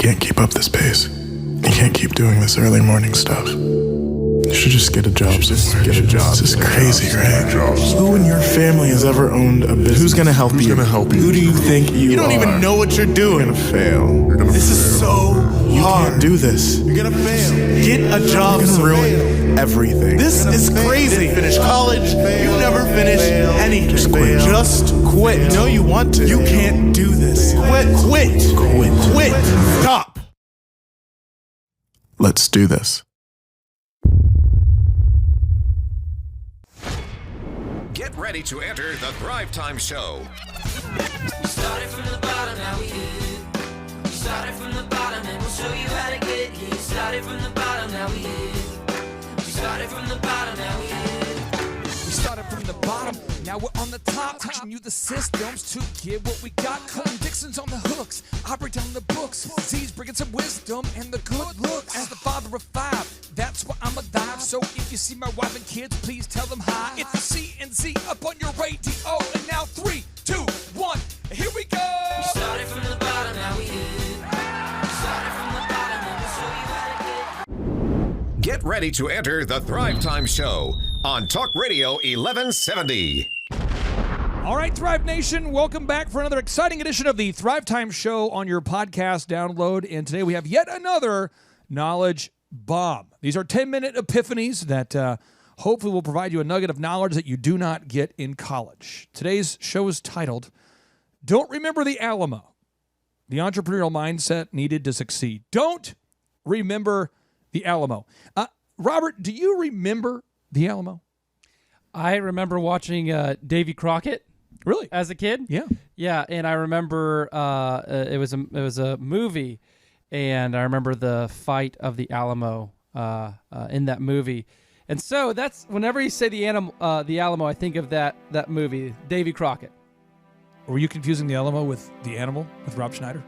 can't keep up this pace. You can't keep doing this early morning stuff. You should just get a job somewhere. This is crazy, right? Who in your family has ever owned a business? Who's gonna help you? Who do you think you are? You don't even know what you're doing. You're gonna fail. This is so hard. You can't do this. You're gonna fail. Get a job. You're gonna ruin everything. This is crazy. You finish college. You never finish anything. Just quit. Just quit. You know you want to. You can't do this. Quit. Stop. Let's do this. Get ready to enter the Thrive Time Show. We started from the bottom, now we here. We started from the bottom and we'll show you how to get here. Started from the bottom, now we here. We started from the bottom, now we here. We started from the bottom, now we're on the top. Teaching you the systems to get what we got. Colton Dixon's on the hooks, I break down the books. Z's bringing some wisdom and the good looks. As the father of five, that's why I'm alive. So if you see my wife and kids, please tell them hi. It's the C&Z up on your radio. And now 3, 2, 1, here we go. We started from the bottom, now we here. We started from the bottom and we'll show you how to get. Get ready to enter the Thrive Time Show on Talk Radio 1170. All right, Thrive Nation, welcome back for another exciting edition of the Thrive Time Show on your podcast download. And today we have yet another knowledge bomb. These are 10-minute epiphanies that hopefully will provide you a nugget of knowledge that you do not get in college. Today's show is titled, Don't Remember the Alamo, the entrepreneurial mindset needed to succeed. Don't remember the Alamo. Robert, do you remember the Alamo? I remember watching Davy Crockett. Really? As a kid? Yeah. Yeah, and I remember it was a movie, and I remember the fight of the Alamo in that movie. And so that's whenever you say the Alamo, I think of that movie, Davy Crockett. Were you confusing the Alamo with the animal with Rob Schneider?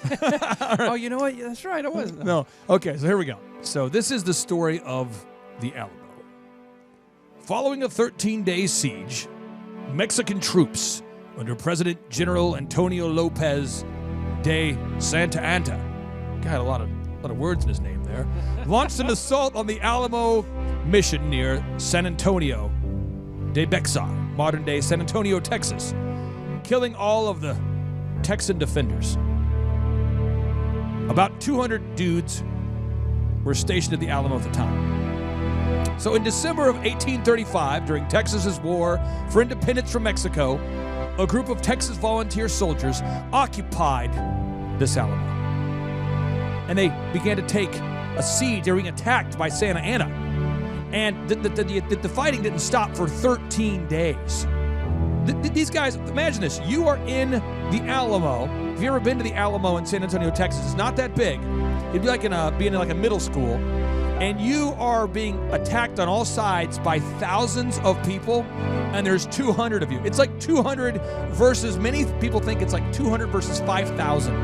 Right. Oh, you know what? That's right. I wasn't. No. Okay, so here we go. So this is the story of the Alamo. Following a 13-day siege, Mexican troops under President General Antonio Lopez de Santa Anna, got a lot of words in his name there, launched an assault on the Alamo mission near San Antonio de Bexar, modern-day San Antonio, Texas, killing all of the Texan defenders. About 200 dudes were stationed at the Alamo at the time. So in December of 1835, during Texas's war for independence from Mexico, a group of Texas volunteer soldiers occupied this Alamo. And they began to take a siege. They were being attacked by Santa Anna. And the fighting didn't stop for 13 days. These guys, imagine this. You are in the Alamo. If you've ever been to the Alamo in San Antonio, Texas, it's not that big. It'd be like being in like a middle school. And you are being attacked on all sides by thousands of people, and there's 200 of you. It's like 200 versus, many people think it's like 200 versus 5,000.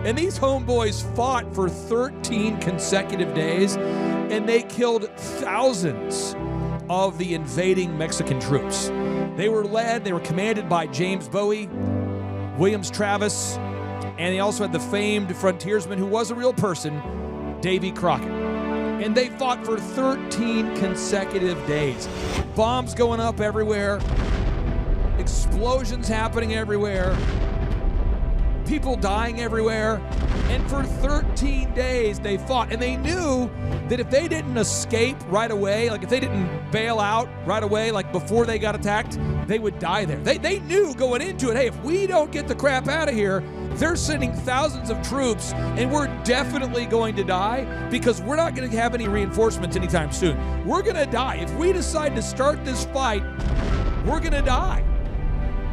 And these homeboys fought for 13 consecutive days, and they killed thousands of the invading Mexican troops. They were commanded by James Bowie, Williams Travis, and they also had the famed frontiersman who was a real person, Davy Crockett. And they fought for 13 consecutive days. Bombs going up everywhere. Explosions happening everywhere. People dying everywhere. And for 13 days they fought. And they knew that if they didn't escape right away, like if they didn't bail out right away, like before they got attacked, they would die there. They knew going into it, hey, if we don't get the crap out of here, they're sending thousands of troops, and we're definitely going to die because we're not going to have any reinforcements anytime soon. We're going to die. If we decide to start this fight, we're going to die.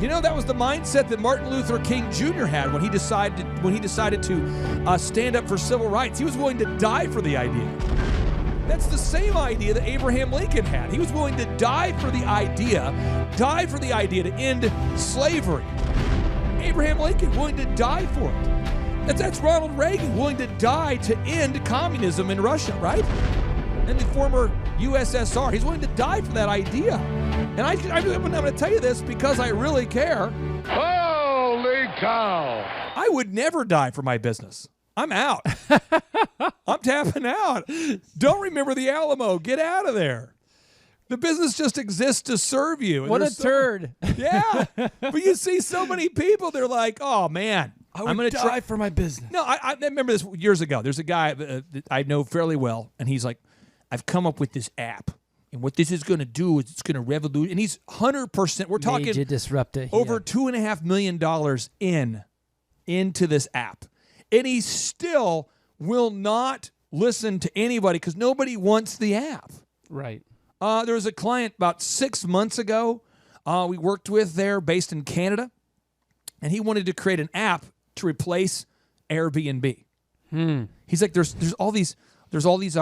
You know, that was the mindset that Martin Luther King Jr. had when he decided to stand up for civil rights. He was willing to die for the idea. That's the same idea that Abraham Lincoln had. He was willing to die for the idea to end slavery. Abraham Lincoln willing to die for it. That's Ronald Reagan willing to die to end communism in Russia, right? And the former USSR, he's willing to die for that idea. And I'm going to tell you this because I really care. Holy cow! I would never die for my business. I'm out. I'm tapping out. Don't remember the Alamo. Get out of there. The business just exists to serve you. What a turd. Yeah. But you see so many people, they're like, oh, man. I'm going to try for my business. No, I remember this years ago. There's a guy that I know fairly well, and he's like, I've come up with this app. And what this is going to do is it's going to revolutionize. And he's 100%. We're talking Major disruptor here. over $2.5 million into this app. And he still will not listen to anybody because nobody wants the app. Right. There was a client about 6 months ago we worked with there based in Canada, and he wanted to create an app to replace Airbnb. He's like, there's all these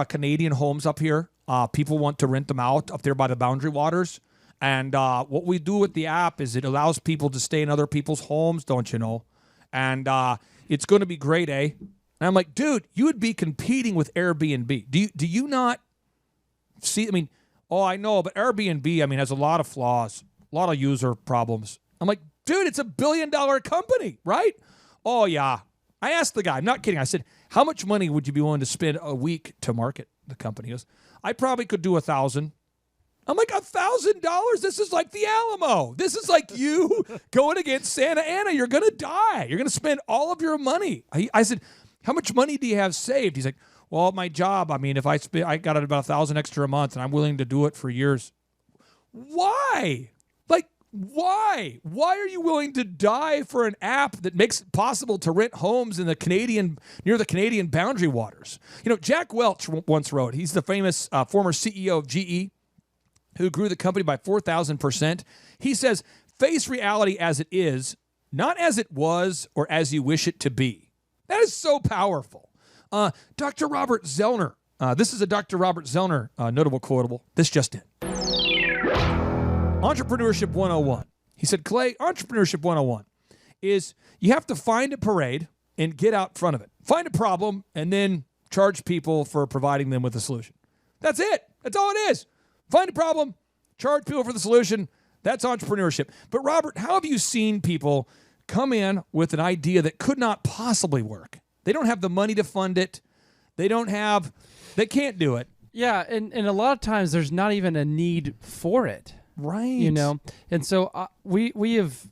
Canadian homes up here. People want to rent them out up there by the Boundary Waters. And what we do with the app is it allows people to stay in other people's homes, don't you know? And it's going to be great, eh? And I'm like, dude, you would be competing with Airbnb. Do you not see? I mean, oh, I know, but Airbnb, I mean, has a lot of flaws, a lot of user problems. I'm like, dude, it's $1 billion company, right? Oh, yeah. I asked the guy, I'm not kidding. I said, how much money would you be willing to spend a week to market the company? He goes, I probably could do $1,000. I'm like, $1,000? This is like the Alamo. This is like you going against Santa Ana. You're going to die. You're going to spend all of your money. I said, how much money do you have saved? He's like, well, my job, I mean, if I got about $1,000 extra a month and I'm willing to do it for years. Why? Like, why? Why are you willing to die for an app that makes it possible to rent homes in the near the Canadian Boundary Waters? You know, Jack Welch once wrote, he's the famous former CEO of GE who grew the company by 4,000%. He says, face reality as it is, not as it was or as you wish it to be. That is so powerful. Dr. Robert Zellner. This is a Dr. Robert Zellner notable quotable. This just in. Entrepreneurship 101. He said, Clay, Entrepreneurship 101 is you have to find a parade and get out front of it. Find a problem and then charge people for providing them with a solution. That's it. That's all it is. Find a problem, charge people for the solution. That's entrepreneurship. But Robert, how have you seen people come in with an idea that could not possibly work? They don't have the money to fund it. They can't do it. Yeah, and a lot of times there's not even a need for it. Right. You know? And so we have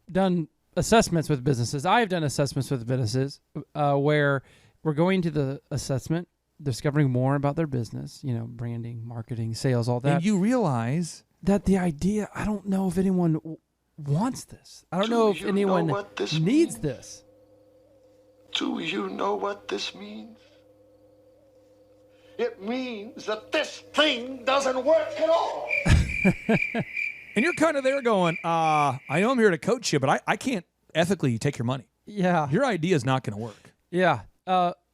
done assessments with businesses. I've done assessments with businesses where we're going to the assessment, discovering more about their business, you know, branding, marketing, sales, all that. And you realize that the idea, I don't know if anyone wants this. I don't know if anyone needs this. Do you know what this means? It means that this thing doesn't work at all. And you're kind of there going, I know I'm here to coach you, but I can't ethically take your money. Yeah. Your idea is not going to work. Yeah.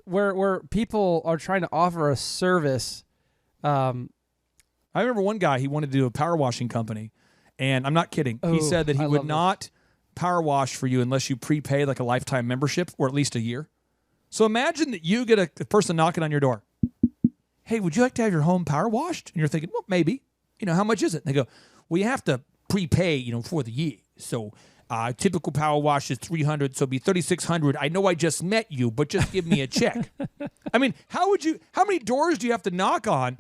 Where people are trying to offer a service. I remember one guy, he wanted to do a power washing company, and I'm not kidding. He said that he would not power wash for you unless you prepay like a lifetime membership or at least a year. So imagine that you get a person knocking on your door. Hey, would you like to have your home power washed? And you're thinking, well, maybe. You know, how much is it? And they go, well, you have to prepay, you know, for the year. So typical power wash is $300, so it'd be $3,600. I know I just met you, but just give me a check. I mean, how many doors do you have to knock on?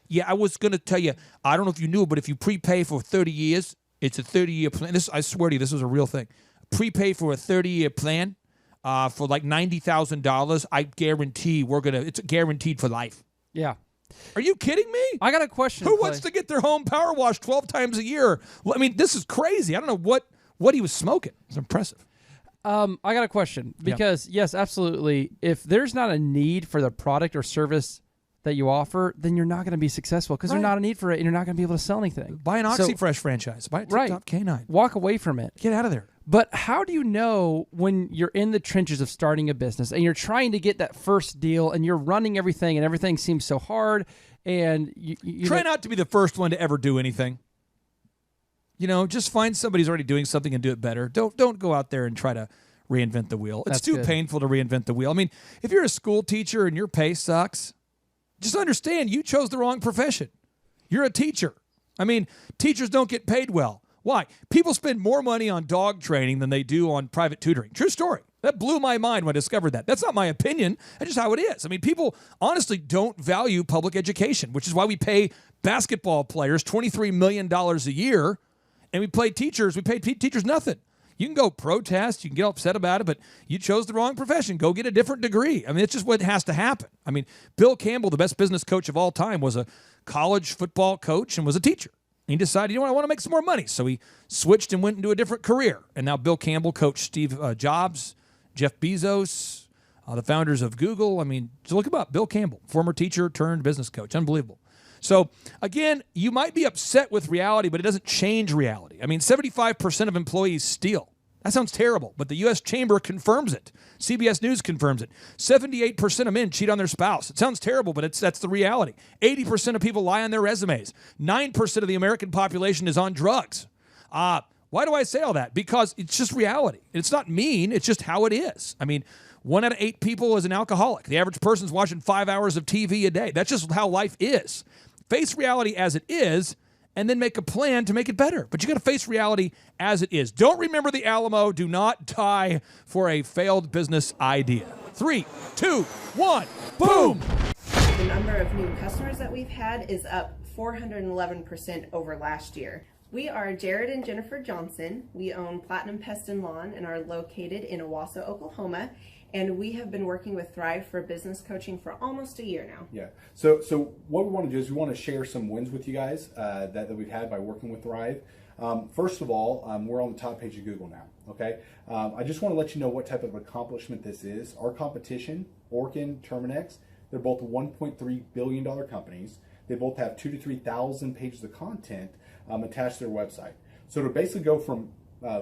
Yeah, I was going to tell you, I don't know if you knew, but if you prepay for 30 years, it's a 30-year plan. I swear to you, this is a real thing. Prepay for a 30-year plan for like $90,000. I guarantee it's guaranteed for life. Yeah. Are you kidding me? I got a question. Who wants to get their home power washed 12 times a year? Well, I mean, this is crazy. I don't know what he was smoking. It's impressive. I got a question because yes, absolutely. If there's not a need for the product or service that you offer, then you're not going to be successful because there's not a need for it and you're not going to be able to sell anything. Buy an OxyFresh franchise. Buy a Tip-Top Canine. Walk away from it. Get out of there. But how do you know when you're in the trenches of starting a business and you're trying to get that first deal and you're running everything and everything seems so hard and you try not to be the first one to ever do anything. You know, just find somebody who's already doing something and do it better. Don't go out there and try to reinvent the wheel. It's too painful to reinvent the wheel. I mean, if you're a school teacher and your pay sucks, just understand you chose the wrong profession. You're a teacher. I mean, teachers don't get paid well. Why? People spend more money on dog training than they do on private tutoring. True story. That blew my mind when I discovered that. That's not my opinion. That's just how it is. I mean, people honestly don't value public education, which is why we pay basketball players $23 million a year, and we pay teachers nothing. You can go protest, you can get upset about it, but you chose the wrong profession. Go get a different degree. I mean, it's just what has to happen. I mean, Bill Campbell, the best business coach of all time, was a college football coach and was a teacher. He decided, you know what, I want to make some more money. So he switched and went into a different career. And now Bill Campbell coached Steve Jobs, Jeff Bezos, the founders of Google. I mean, just look about Bill Campbell, former teacher turned business coach. Unbelievable. So, again, you might be upset with reality, but it doesn't change reality. I mean, 75% of employees steal. That sounds terrible, but the U.S. Chamber confirms it. CBS News confirms it. 78% of men cheat on their spouse. It sounds terrible, but that's the reality. 80% of people lie on their resumes. 9% of the American population is on drugs. Why do I say all that? Because it's just reality. It's not mean. It's just how it is. I mean, 1 out of 8 people is an alcoholic. The average person's watching 5 hours of TV a day. That's just how life is. Face reality as it is, and then make a plan to make it better. But you got to face reality as it is. Don't remember the Alamo. Do not die for a failed business idea. 3, 2, 1, boom! The number of new customers that we've had is up 411% over last year. We are Jared and Jennifer Johnson. We own Platinum Pest and Lawn and are located in Owasso, Oklahoma. And we have been working with Thrive for business coaching for almost a year now. Yeah. So what we want to do is we want to share some wins with you guys that we've had by working with Thrive. First of all, we're on the top page of Google now. Okay. I just want to let you know what type of accomplishment this is. Our competition, Orkin, Terminex, they're both $1.3 billion companies. They both have 2,000 to 3,000 pages of content attached to their website. So to basically go from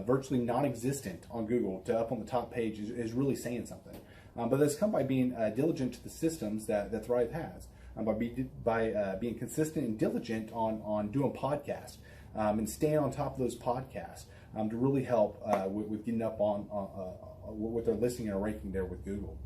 virtually non-existent on Google to up on the top page is really saying something. But that's come by being diligent to the systems that Thrive has, by being consistent and diligent on doing podcasts and staying on top of those podcasts to really help with getting up on with their listing and ranking there with Google.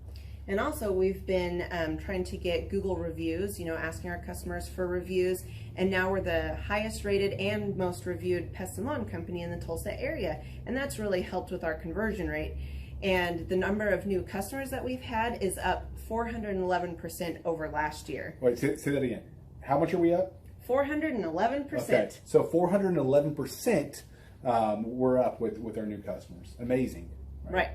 And also we've been trying to get Google reviews, asking our customers for reviews. And now we're the highest rated and most reviewed pest and lawn company in the Tulsa area. And that's really helped with our conversion rate. And the number of new customers that we've had is up 411% over last year. Wait, say that again. How much are we up? 411%. Okay, so 411% we're up with our new customers. Amazing. Right.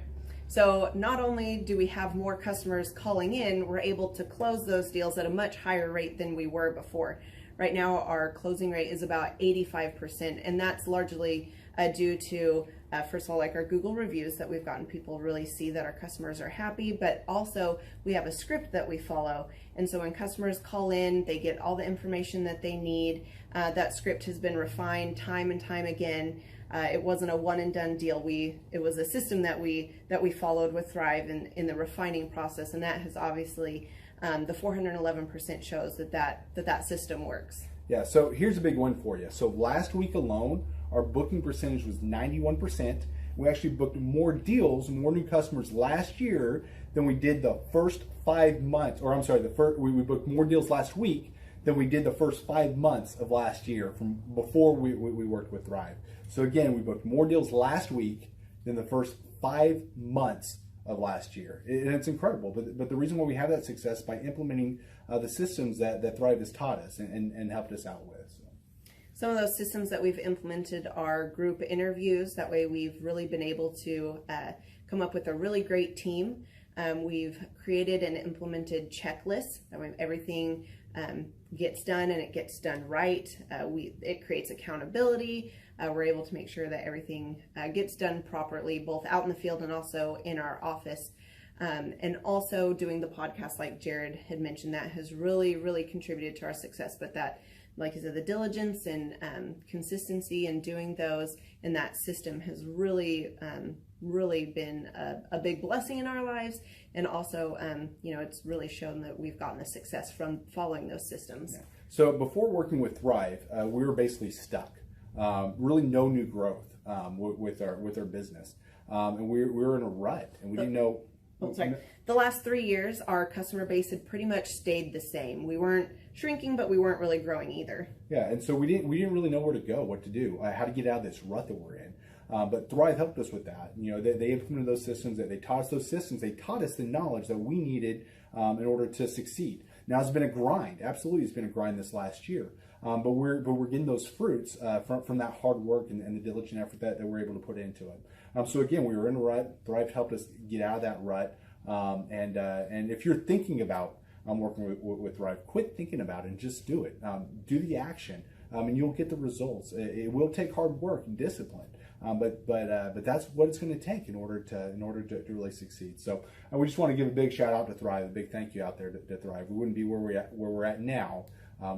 So not only do we have more customers calling in, we're able to close those deals at a much higher rate than we were before. Right now, our closing rate is about 85%, and that's largely due to, first of all, like our Google reviews that we've gotten people really see that our customers are happy, but also we have a script that we follow. And so when customers call in, they get all the information that they need. That script has been refined time and time again. It wasn't a one and done deal. It was a system that we followed with Thrive in the refining process, and that has obviously the 411% shows that system works. Yeah. So here's a big one for you. So last week alone, our booking percentage was 91%. We actually booked more deals, more new customers last year than we did the first 5 months. Or I'm sorry, we booked more deals last week than we did the first 5 months of last year from before we worked with Thrive. So again, we booked more deals last week than the first 5 months of last year. And it's incredible. But the reason why we have that success is by implementing the systems that Thrive has taught us and helped us out with. So. Some of those systems that we've implemented are group interviews. That way we've really been able to come up with a really great team. We've created and implemented checklists. That way everything gets done and it gets done right. It creates accountability. We're able to make sure that everything gets done properly, both out in the field and also in our office. And also doing the podcast, like Jared had mentioned, that has really, really contributed to our success. But that, like I said, the diligence and consistency in doing those and that system has really, really been a big blessing in our lives. And also, it's really shown that we've gotten the success from following those systems. Yeah. So before working with Thrive, we were basically stuck. Really no new growth with our business. And we were in a rut and we didn't know. The last 3 years, our customer base had pretty much stayed the same. We weren't shrinking, but we weren't really growing either. Yeah, and so we didn't really know where to go, what to do, how to get out of this rut that we're in. But Thrive helped us with that. They implemented those systems, that they taught us those systems. They taught us the knowledge that we needed in order to succeed. Now, it's been a grind. Absolutely, it's been a grind this last year. But we're getting those fruits from that hard work and the diligent effort that we're able to put into it. So again, we were in a rut. Thrive helped us get out of that rut. And if you're thinking about working with Thrive, quit thinking about it and just do it. Do the action, and you'll get the results. It will take hard work and discipline. But that's what it's going to take in order to really succeed. So we just want to give a big shout out to Thrive, a big thank you out there to Thrive. We wouldn't be where we're at now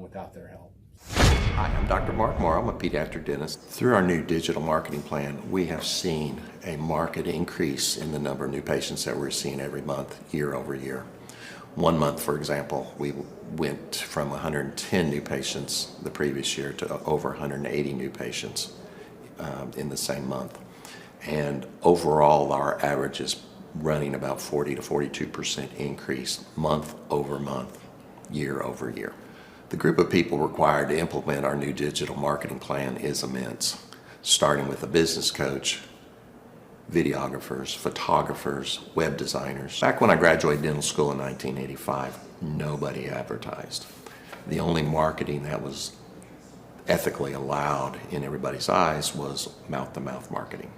without their help. Hi, I'm Dr. Mark Moore. I'm a pediatric dentist. Through our new digital marketing plan, we have seen a marked increase in the number of new patients that we're seeing every month, year over year. One month, for example, we went from 110 new patients the previous year to over 180 new patients in the same month. And overall, our average is running about 40 to 42% increase month over month, year over year. The group of people required to implement our new digital marketing plan is immense, starting with a business coach, videographers, photographers, web designers. Back when I graduated dental school in 1985, nobody advertised. The only marketing that was ethically allowed in everybody's eyes was mouth-to-mouth marketing.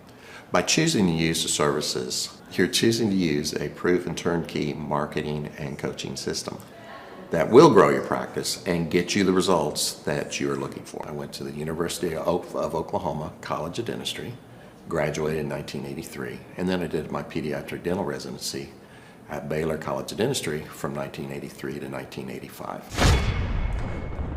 By choosing to use the services, you're choosing to use a proven turnkey marketing and coaching system that will grow your practice and get you the results that you're looking for. I went to the University of Oklahoma College of Dentistry, graduated in 1983, and then I did my pediatric dental residency at Baylor College of Dentistry from 1983 to 1985.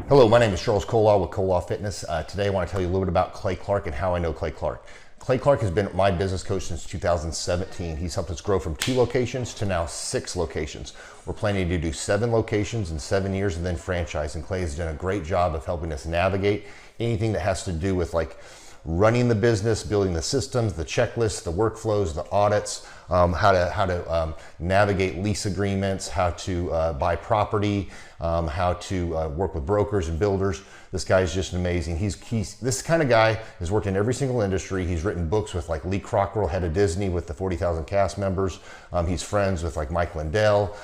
Hello, my name is Charles Colaw with Colaw Fitness. Today I want to tell you a little bit about Clay Clark and how I know Clay Clark. Clay Clark has been my business coach since 2017. He's helped us grow from 2 locations to now 6 locations. We're planning to do 7 locations in 7 years and then franchise. And Clay has done a great job of helping us navigate anything that has to do with like running the business, building the systems, the checklists, the workflows, the audits, how to navigate lease agreements, how to buy property, how to work with brokers and builders. This guy is just amazing. He's this kind of guy has worked in every single industry. He's written books with like Lee Cockrell, head of Disney, with the 40,000 cast members. He's friends with like Mike Lindell.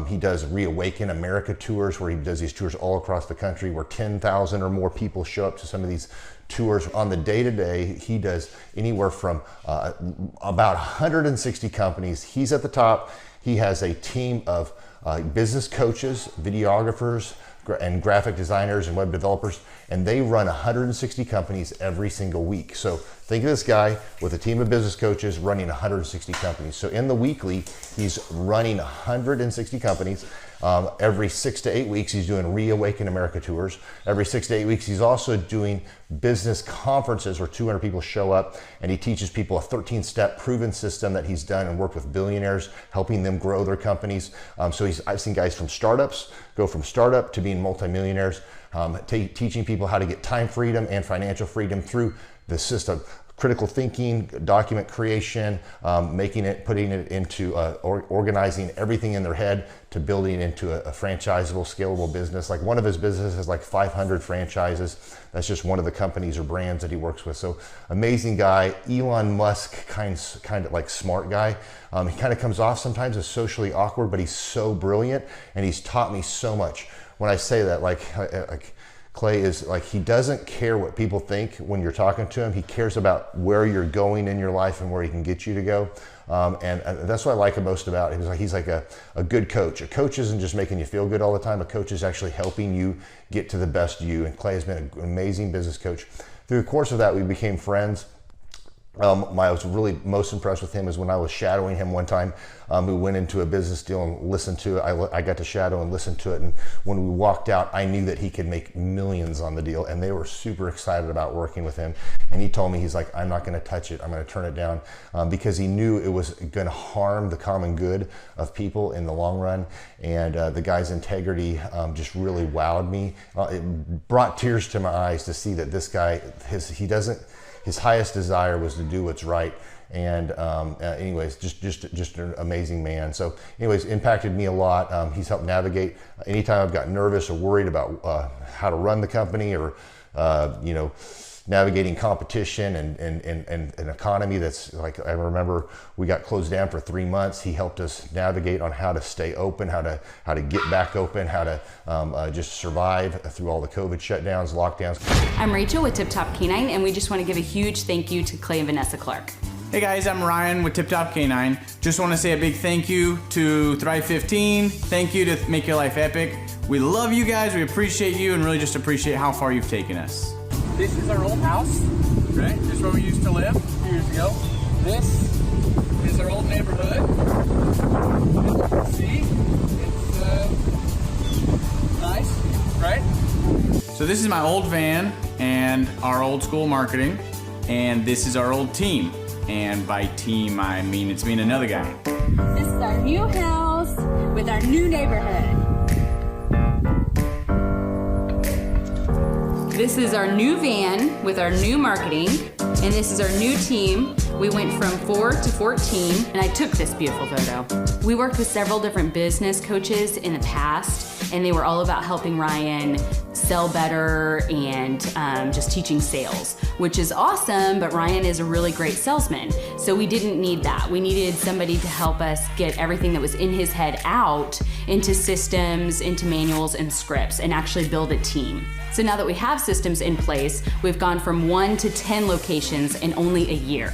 He does Reawaken America tours, where he does these tours all across the country, where 10,000 or more people show up to some of these tours. On the day-to-day, he does anywhere from about 160 companies. He's at the top. He has a team of business coaches, videographers, and graphic designers and web developers, and they run 160 companies every single week. So think of this guy with a team of business coaches running 160 companies. So in the weekly, he's running 160 companies. Every 6 to 8 weeks, he's doing Reawaken America tours. Every 6 to 8 weeks, he's also doing business conferences where 200 people show up, and he teaches people a 13-step proven system that he's done and worked with billionaires, helping them grow their companies. I've seen guys from startups go from startup to being multimillionaires, teaching people how to get time freedom and financial freedom through the system. Critical thinking, document creation, putting it into organizing everything in their head to building into a franchisable, scalable business. Like one of his businesses has like 500 franchises. That's just one of the companies or brands that he works with. So amazing guy. Elon Musk kind of like smart guy. He kind of comes off sometimes as socially awkward, but he's so brilliant, and he's taught me so much. When I say that, like Clay is like, he doesn't care what people think when you're talking to him. He cares about where you're going in your life and where he can get you to go. And that's what I like most about him. He's like a good coach. A coach isn't just making you feel good all the time. A coach is actually helping you get to the best you. And Clay has been an amazing business coach. Through the course of that, we became friends. I was really most impressed with him is when I was shadowing him one time. We went into a business deal and listened to it. I got to shadow and listen to it. And when we walked out, I knew that he could make millions on the deal. And they were super excited about working with him. And he told me, he's like, I'm not going to touch it. I'm going to turn it down, because he knew it was going to harm the common good of people in the long run. And the guy's integrity just really wowed me. It brought tears to my eyes to see that this guy, his highest desire was to do what's right. And anyways, just an amazing man. So anyways, impacted me a lot. He's helped navigate anytime I've got nervous or worried about how to run the company, or navigating competition and an economy that's like, I remember we got closed down for 3 months. He helped us navigate on how to stay open, how to get back open, how to just survive through all the COVID shutdowns, lockdowns. I'm Rachel with Tip Top Canine, and we just want to give a huge thank you to Clay and Vanessa Clark. Hey guys, I'm Ryan with Tip Top Canine. Just want to say a big thank you to Thrive 15. Thank you to Make Your Life Epic. We love you guys, we appreciate you, and really just appreciate how far you've taken us. This is our old house, right? This is where we used to live a few years ago. This is our old neighborhood. See, it's nice, right? So this is my old van and our old school marketing, and this is our old team. And by team, I mean it's me and another guy. This is our new house with our new neighborhood. This is our new van with our new marketing, and this is our new team. We went from 4 to 14, and I took this beautiful photo. We worked with several different business coaches in the past, and they were all about helping Ryan sell better and just teaching sales, which is awesome, but Ryan is a really great salesman. So we didn't need that. We needed somebody to help us get everything that was in his head out into systems, into manuals and scripts, and actually build a team. So now that we have systems in place, we've gone from 1 to 10 locations in only a year.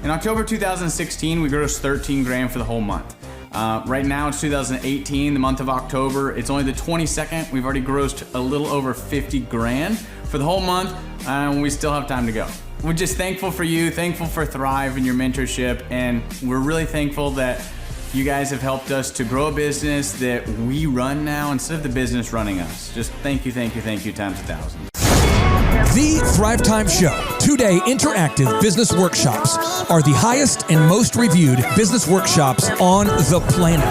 In October 2016, we grossed 13 grand for the whole month. Right now it's 2018, the month of October. It's only the 22nd. We've already grossed a little over 50 grand for the whole month, and we still have time to go. We're just thankful for you, thankful for Thrive and your mentorship, and we're really thankful that you guys have helped us to grow a business that we run now instead of the business running us. Just thank you times 1,000. The Thrive Time Show 2-day interactive business workshops are the highest and most reviewed business workshops on the planet.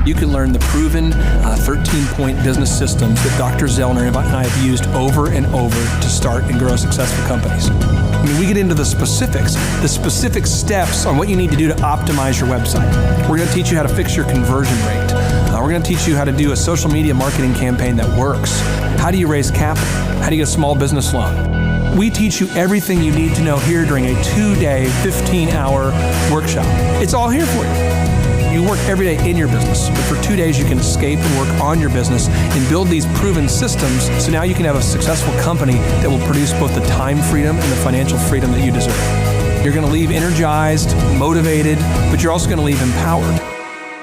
You can learn the proven 13-point business systems that Dr. Zellner and I have used over and over to start and grow successful companies. I mean, we get into the specific steps on what you need to do to optimize your website. We're going to teach you how to fix your conversion rate. We're going to teach you how to do a social media marketing campaign that works. How do you raise capital? How do you get a small business loan? We teach you everything you need to know here during a 2-day, 15-hour workshop. It's all here for you. You work every day in your business, but for 2 days you can escape and work on your business and build these proven systems so now you can have a successful company that will produce both the time freedom and the financial freedom that you deserve. You're going to leave energized, motivated, but you're also going to leave empowered.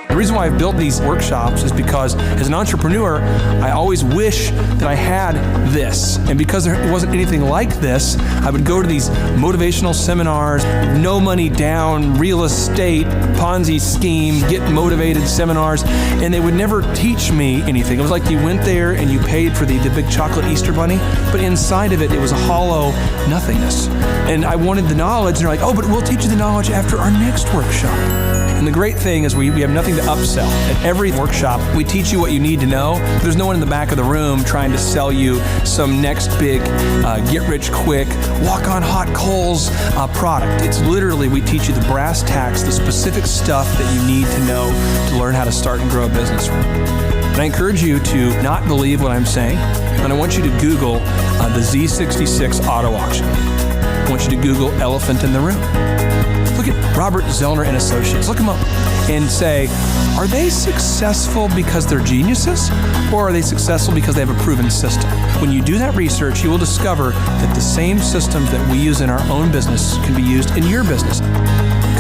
The reason why I've built these workshops is because as an entrepreneur, I always wish that I had this. And because there wasn't anything like this, I would go to these motivational seminars, no money down, real estate, Ponzi scheme, get motivated seminars, and they would never teach me anything. It was like you went there and you paid for the big chocolate Easter bunny, but inside of it, it was a hollow nothingness. And I wanted the knowledge, and they're like, oh, but we'll teach you the knowledge after our next workshop. And the great thing is we have nothing to upsell. At every workshop, we teach you what you need to know. There's no one in the back of the room trying to sell you some next big get-rich-quick, walk-on-hot coals product. It's literally, we teach you the brass tacks, the specific stuff that you need to know to learn how to start and grow a business. And I encourage you to not believe what I'm saying, and I want you to Google the Z66 auto auction. I want you to Google elephant in the room. Look at Robert Zellner and Associates. Look them up and say, are they successful because they're geniuses, or are they successful because they have a proven system? When you do that research, you will discover that the same systems that we use in our own business can be used in your business.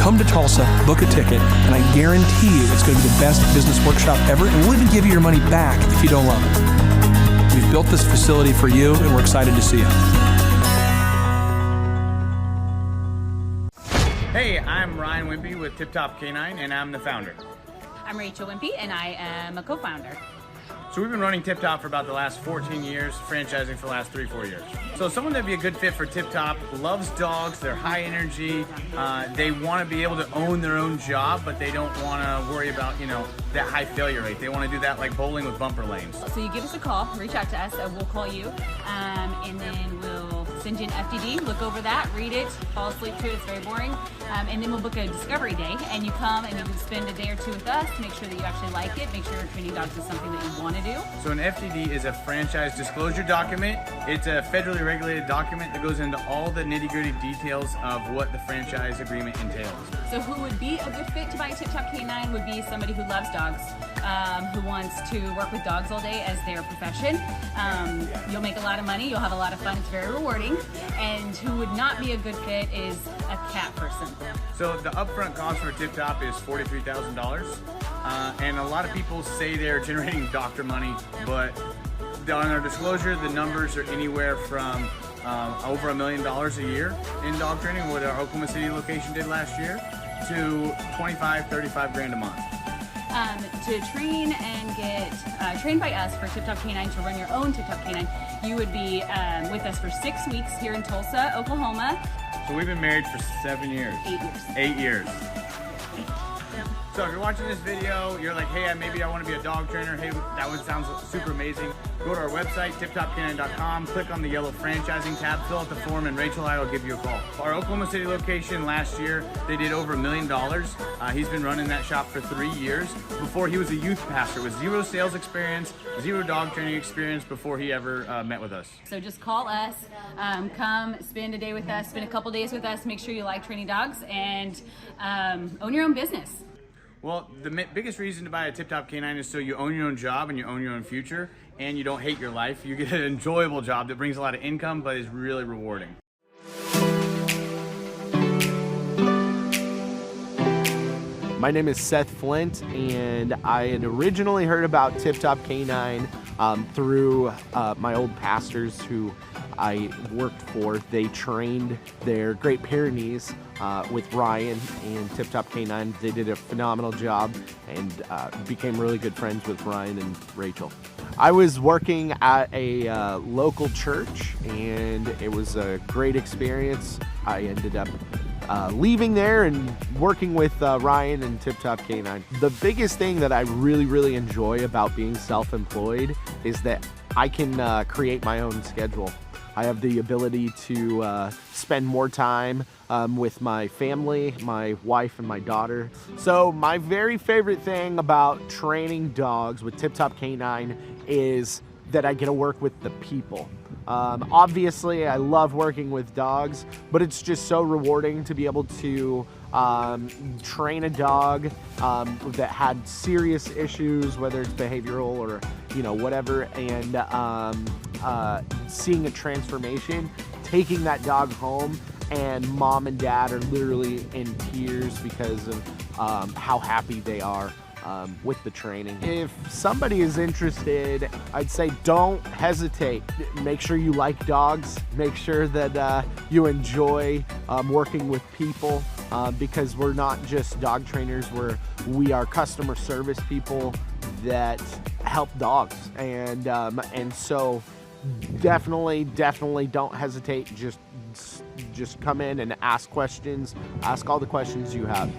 Come to Tulsa, book a ticket, and I guarantee you it's going to be the best business workshop ever, and we'll even give you your money back if you don't love it. We've built this facility for you, and we're excited to see you. Hey, I'm Ryan Wimpy with Tip Top Canine, and I'm the founder. I'm Rachel Wimpy, and I am a co-founder. So we've been running Tip Top for about the last 14 years, franchising for the last 3-4 years. So someone that'd be a good fit for Tip Top loves dogs, they're high energy, they want to be able to own their own job, but they don't want to worry about, that high failure rate. They want to do that like bowling with bumper lanes. So you give us a call, reach out to us, we'll call you, and then we'll send you an FDD, look over that, read it, fall asleep to it, it's very boring. And then we'll book a discovery day, and you come and you can spend a day or two with us, make sure that you actually like it, make sure training dogs is something that you want to do. So an FDD is a franchise disclosure document. It's a federally regulated document that goes into all the nitty-gritty details of what the franchise agreement entails. So who would be a good fit to buy a Tip Top Canine would be somebody who loves dogs, who wants to work with dogs all day as their profession. You'll make a lot of money, you'll have a lot of fun, it's very rewarding. And who would not be a good fit is a cat person. So the upfront cost for a Tip Top is $43,000. And a lot of people say they're generating doctor money, but on our disclosure, the numbers are anywhere from over $1 million a year in dog training, what our Oklahoma City location did last year, to 25, 35 grand a month. To train and get trained by us for Tip Top Canine, to run your own Tip Top Canine, you would be with us for 6 weeks here in Tulsa, Oklahoma. So we've been married for 7 years. 8 years. 8 years. So if you're watching this video, you're like, hey, maybe I want to be a dog trainer. Hey, that would sound super amazing. Go to our website, tiptopcanine.com, click on the yellow franchising tab, fill out the form, and Rachel and I will give you a call. Our Oklahoma City location last year, they did over $1 million. He's been running that shop for 3 years. Before, he was a youth pastor with 0 sales experience, 0 dog training experience before he ever met with us. So just call us, come spend a day with us, spend a couple days with us, make sure you like training dogs, and own your own business. Well, the biggest reason to buy a Tip Top Canine is so you own your own job and you own your own future, and you don't hate your life. You get an enjoyable job that brings a lot of income, but is really rewarding. My name is Seth Flint, and I had originally heard about Tip Top Canine through my old pastors who I worked for. They trained their Great Pyrenees with Ryan and Tip Top Canine. They did a phenomenal job and became really good friends with Ryan and Rachel. I was working at a local church, and it was a great experience. I ended up leaving there and working with Ryan and Tip Top Canine. The biggest thing that I really enjoy about being self-employed is that I can create my own schedule. I have the ability to spend more time with my family, my wife and my daughter. So my very favorite thing about training dogs with Tip Top Canine is that I get to work with the people. Obviously, I love working with dogs, but it's just so rewarding to be able to train a dog that had serious issues, whether it's behavioral or whatever, and seeing a transformation, taking that dog home, and mom and dad are literally in tears because of how happy they are with the training. If somebody is interested, I'd say don't hesitate. Make sure you like dogs. Make sure that you enjoy working with people, because we're not just dog trainers. We are customer service people that help dogs, and so definitely don't hesitate. Just come in and ask questions. Ask all the questions you have.